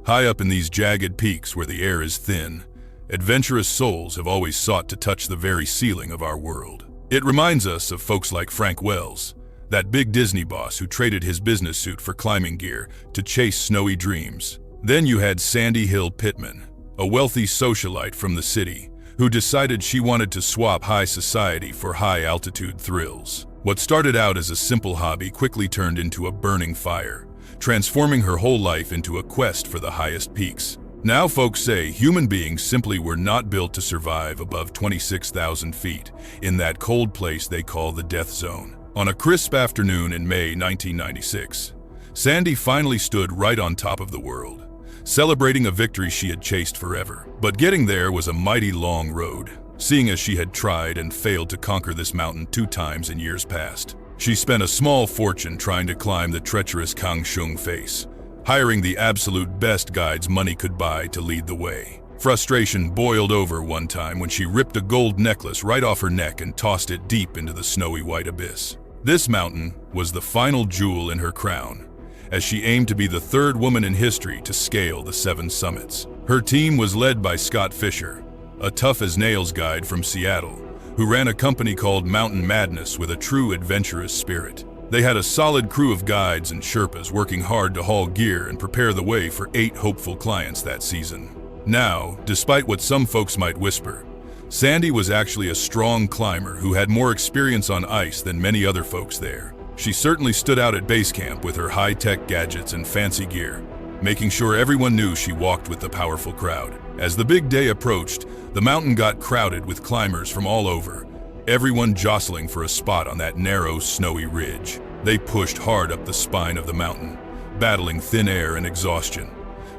High up in these jagged peaks where the air is thin, adventurous souls have always sought to touch the very ceiling of our world. It reminds us of folks like Frank Wells, that big Disney boss who traded his business suit for climbing gear to chase snowy dreams. Then you had Sandy Hill Pittman, a wealthy socialite from the city, who decided she wanted to swap high society for high-altitude thrills. What started out as a simple hobby quickly turned into a burning fire, transforming her whole life into a quest for the highest peaks. Now folks say human beings simply were not built to survive above 26,000 feet in that cold place they call the death zone. On a crisp afternoon in May 1996, Sandy finally stood right on top of the world, celebrating a victory she had chased forever. But getting there was a mighty long road, seeing as she had tried and failed to conquer this mountain 2 times in years past. She spent a small fortune trying to climb the treacherous Kangshung face, hiring the absolute best guides money could buy to lead the way. Frustration boiled over one time when she ripped a gold necklace right off her neck and tossed it deep into the snowy white abyss. This mountain was the final jewel in her crown, as she aimed to be the 3rd woman in history to scale the 7 summits. Her team was led by Scott Fischer, a tough-as-nails guide from Seattle, who ran a company called Mountain Madness with a true adventurous spirit. They had a solid crew of guides and Sherpas working hard to haul gear and prepare the way for 8 hopeful clients that season. Now, despite what some folks might whisper, Sandy was actually a strong climber who had more experience on ice than many other folks there. She certainly stood out at base camp with her high-tech gadgets and fancy gear, making sure everyone knew she walked with the powerful crowd. As the big day approached, the mountain got crowded with climbers from all over, everyone jostling for a spot on that narrow, snowy ridge. They pushed hard up the spine of the mountain, battling thin air and exhaustion,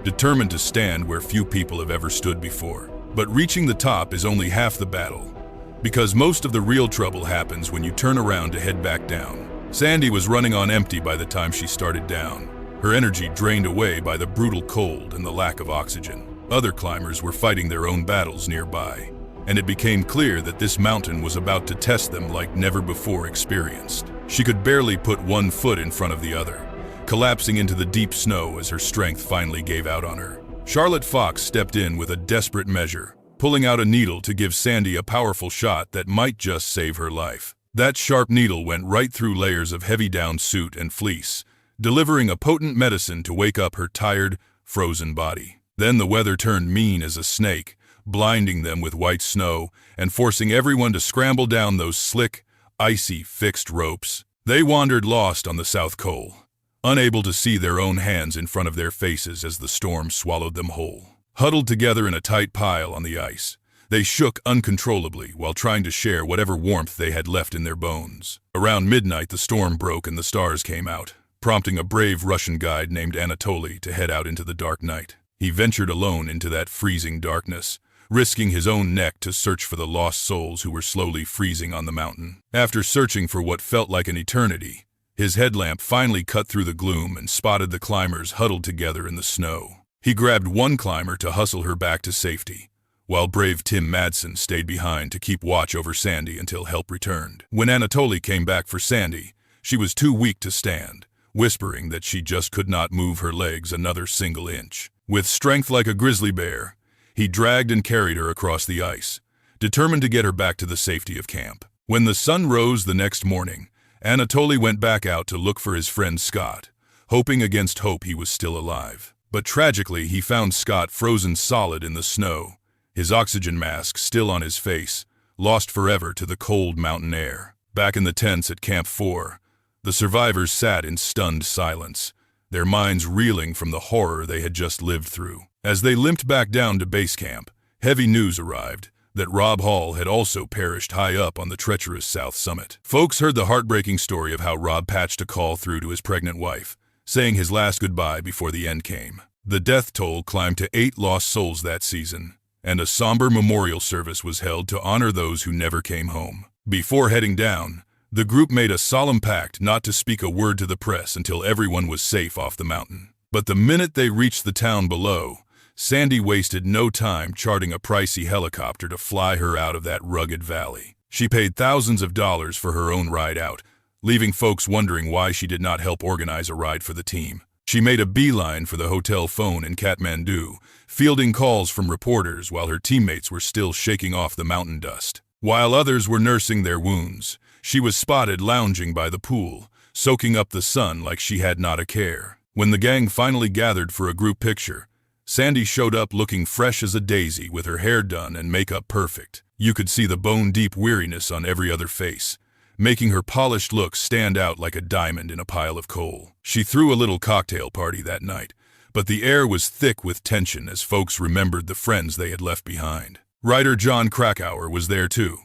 determined to stand where few people have ever stood before. But reaching the top is only half the battle, because most of the real trouble happens when you turn around to head back down. Sandy was running on empty by the time she started down, her energy drained away by the brutal cold and the lack of oxygen. Other climbers were fighting their own battles nearby, and it became clear that this mountain was about to test them like never before experienced. She could barely put one foot in front of the other, collapsing into the deep snow as her strength finally gave out on her. Charlotte Fox stepped in with a desperate measure, pulling out a needle to give Sandy a powerful shot that might just save her life. That sharp needle went right through layers of heavy down suit and fleece, delivering a potent medicine to wake up her tired, frozen body. Then the weather turned mean as a snake, blinding them with white snow and forcing everyone to scramble down those slick, icy, fixed ropes. They wandered lost on the South Col, unable to see their own hands in front of their faces as the storm swallowed them whole. Huddled together in a tight pile on the ice, they shook uncontrollably while trying to share whatever warmth they had left in their bones. Around midnight, the storm broke and the stars came out, prompting a brave Russian guide named Anatoli to head out into the dark night. He ventured alone into that freezing darkness, risking his own neck to search for the lost souls who were slowly freezing on the mountain. After searching for what felt like an eternity, his headlamp finally cut through the gloom and spotted the climbers huddled together in the snow. He grabbed one climber to hustle her back to safety, while brave Tim Madsen stayed behind to keep watch over Sandy until help returned. When Anatoli came back for Sandy, she was too weak to stand, whispering that she just could not move her legs another single inch. With strength like a grizzly bear, he dragged and carried her across the ice, determined to get her back to the safety of camp. When the sun rose the next morning, Anatoli went back out to look for his friend Scott, hoping against hope he was still alive. But tragically, he found Scott frozen solid in the snow, his oxygen mask still on his face, lost forever to the cold mountain air. Back in the tents at Camp 4, the survivors sat in stunned silence, their minds reeling from the horror they had just lived through. As they limped back down to base camp, heavy news arrived that Rob Hall had also perished high up on the treacherous South Summit. Folks heard the heartbreaking story of how Rob patched a call through to his pregnant wife, saying his last goodbye before the end came. The death toll climbed to 8 lost souls that season, and a somber memorial service was held to honor those who never came home. Before heading down, the group made a solemn pact not to speak a word to the press until everyone was safe off the mountain. But the minute they reached the town below, Sandy wasted no time charting a pricey helicopter to fly her out of that rugged valley. She paid thousands of dollars for her own ride out, leaving folks wondering why she did not help organize a ride for the team. She made a beeline for the hotel phone in Kathmandu, fielding calls from reporters while her teammates were still shaking off the mountain dust. While others were nursing their wounds, she was spotted lounging by the pool, soaking up the sun like she had not a care. When the gang finally gathered for a group picture, Sandy showed up looking fresh as a daisy with her hair done and makeup perfect. You could see the bone-deep weariness on every other face, making her polished look stand out like a diamond in a pile of coal. She threw a little cocktail party that night, but the air was thick with tension as folks remembered the friends they had left behind. Writer John Krakauer was there too,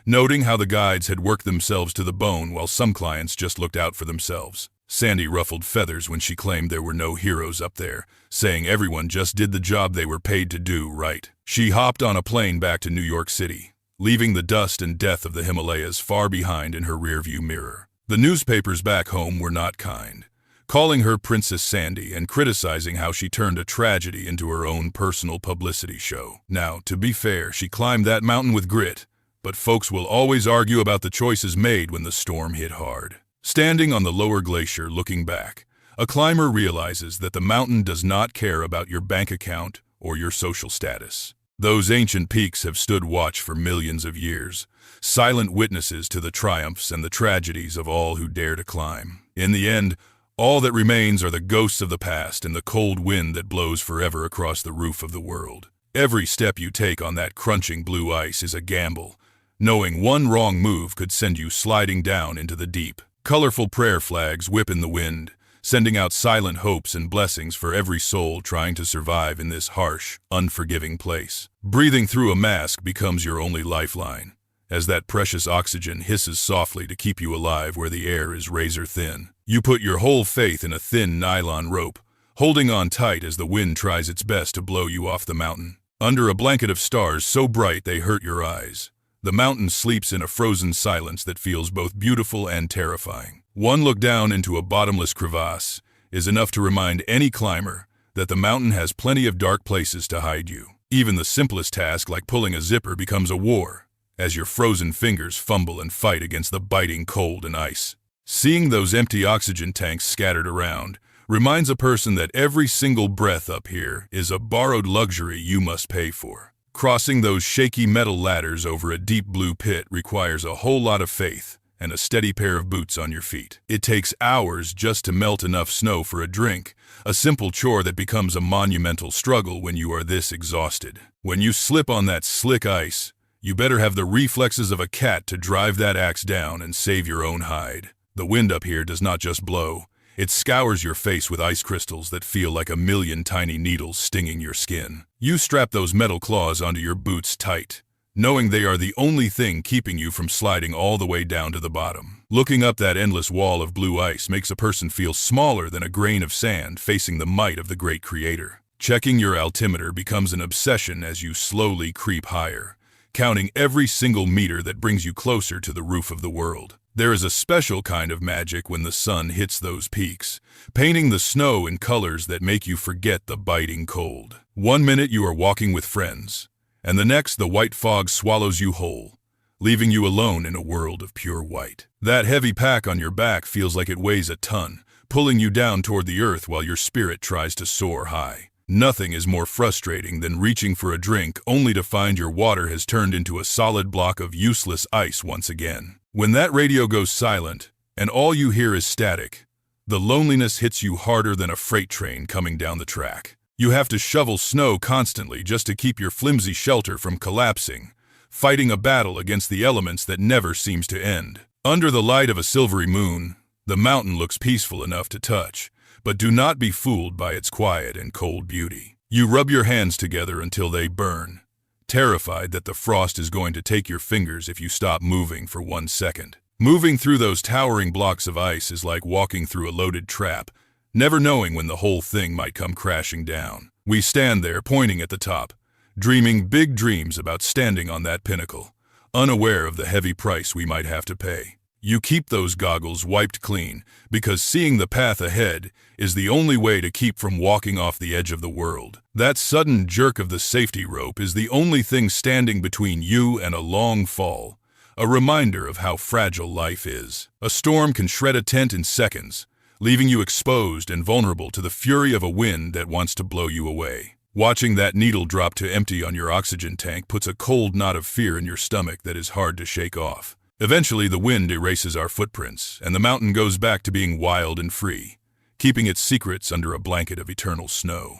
noting how the guides had worked themselves to the bone while some clients just looked out for themselves. Sandy ruffled feathers when she claimed there were no heroes up there, saying everyone just did the job they were paid to do right. She hopped on a plane back to New York City, leaving the dust and death of the Himalayas far behind in her rearview mirror. The newspapers back home were not kind, calling her Princess Sandy and criticizing how she turned a tragedy into her own personal publicity show. Now, to be fair, she climbed that mountain with grit, but folks will always argue about the choices made when the storm hit hard. Standing on the lower glacier looking back, a climber realizes that the mountain does not care about your bank account or your social status. Those ancient peaks have stood watch for millions of years, silent witnesses to the triumphs and the tragedies of all who dare to climb. In the end, all that remains are the ghosts of the past and the cold wind that blows forever across the roof of the world. Every step you take on that crunching blue ice is a gamble, knowing one wrong move could send you sliding down into the deep. Colorful prayer flags whip in the wind, sending out silent hopes and blessings for every soul trying to survive in this harsh, unforgiving place. Breathing through a mask becomes your only lifeline, as that precious oxygen hisses softly to keep you alive where the air is razor thin. You put your whole faith in a thin nylon rope, holding on tight as the wind tries its best to blow you off the mountain. Under a blanket of stars so bright they hurt your eyes, the mountain sleeps in a frozen silence that feels both beautiful and terrifying. One look down into a bottomless crevasse is enough to remind any climber that the mountain has plenty of dark places to hide you. Even the simplest task like pulling a zipper becomes a war, as your frozen fingers fumble and fight against the biting cold and ice. Seeing those empty oxygen tanks scattered around reminds a person that every single breath up here is a borrowed luxury you must pay for. Crossing those shaky metal ladders over a deep blue pit requires a whole lot of faith and a steady pair of boots on your feet. It takes hours just to melt enough snow for a drink, a simple chore that becomes a monumental struggle when you are this exhausted. When you slip on that slick ice, you better have the reflexes of a cat to drive that axe down and save your own hide. The wind up here does not just blow, it scours your face with ice crystals that feel like a million tiny needles stinging your skin. You strap those metal claws onto your boots tight, knowing they are the only thing keeping you from sliding all the way down to the bottom. Looking up that endless wall of blue ice makes a person feel smaller than a grain of sand facing the might of the great creator. Checking your altimeter becomes an obsession as you slowly creep higher, counting every single meter that brings you closer to the roof of the world. There is a special kind of magic when the sun hits those peaks, painting the snow in colors that make you forget the biting cold. One minute you are walking with friends, and the next the white fog swallows you whole, leaving you alone in a world of pure white. That heavy pack on your back feels like it weighs a ton, pulling you down toward the earth while your spirit tries to soar high. Nothing is more frustrating than reaching for a drink only to find your water has turned into a solid block of useless ice once again. When that radio goes silent and all you hear is static, the loneliness hits you harder than a freight train coming down the track. You have to shovel snow constantly just to keep your flimsy shelter from collapsing, fighting a battle against the elements that never seems to end. Under the light of a silvery moon, the mountain looks peaceful enough to touch, but do not be fooled by its quiet and cold beauty. You rub your hands together until they burn, terrified that the frost is going to take your fingers if you stop moving for 1 second. Moving through those towering blocks of ice is like walking through a loaded trap, never knowing when the whole thing might come crashing down. We stand there pointing at the top, dreaming big dreams about standing on that pinnacle, unaware of the heavy price we might have to pay. You keep those goggles wiped clean because seeing the path ahead is the only way to keep from walking off the edge of the world. That sudden jerk of the safety rope is the only thing standing between you and a long fall, a reminder of how fragile life is. A storm can shred a tent in seconds, leaving you exposed and vulnerable to the fury of a wind that wants to blow you away. Watching that needle drop to empty on your oxygen tank puts a cold knot of fear in your stomach that is hard to shake off. Eventually, the wind erases our footprints, and the mountain goes back to being wild and free, keeping its secrets under a blanket of eternal snow.